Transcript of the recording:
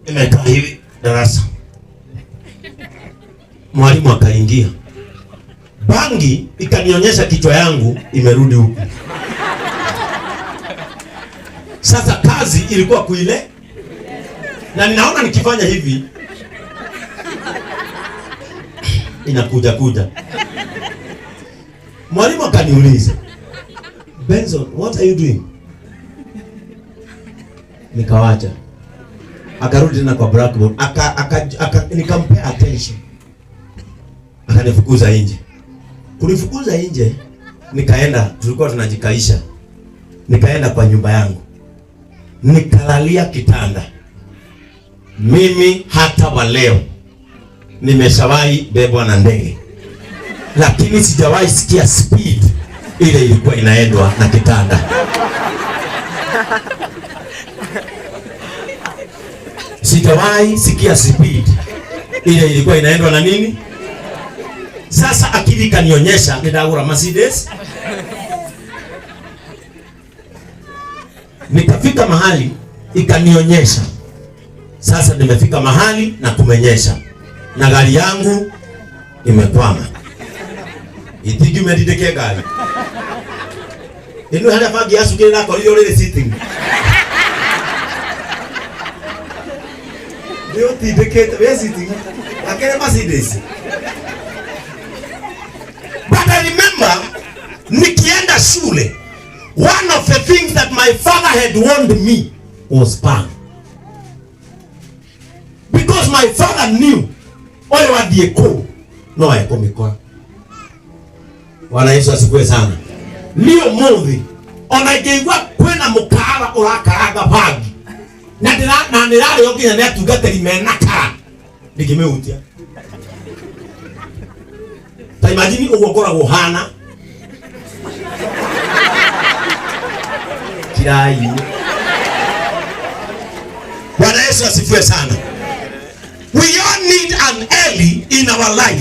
Imekaa hivi darasa. Mwalimu akaingia. Bangi ikanionyesha kichwa yangu imerudi huku. Sasa kazi ilikuwa kuile. Na ninaona nikifanya hivi inakuja kuja. Mwalimu akaniuliza, "Benson, what are you doing?" Nikawacha. Akarudi tena kwa blackboard. Nikampea attention. Akanifukuza nje. Kunifukuza nje, nikaenda, tulikuwa tunajikaisha. Nikaenda kwa nyumba yangu. Nikalalia kitanda. Mimi hata wa leo nimeshawahi bebwa na ndege, lakini sijawahi sikia speed ile ilikuwa inaendwa na kitanda. Sijawahi sikia speed ile ilikuwa inaendwa na nini. Sasa akili kanionyesha nidagura Mercedes. Nikafika mahali ikanionyesha sasa nimefika mahali na kumenyesha na gari yangu imekwama. Itigi medideke gari inu hana fagi asu kile nako ile sitting ndio tideke we sitting akere Mercedes. But I remember nikienda shule, one of the things that my father had warned me was Bangi. Because my father knew oyo wadieko no eko mikwa. Bwana Yesu asifiwe sana. Leo muthi ona ngeigwa kwena mukara urakaraga Bangi. Na ndirari yokinya ne atugateri menaka. Ndikimeutia. Ta imagine ugokora guhana. Kirai. Bwana Yesu asifiwe sana. We all need an Eli in our life.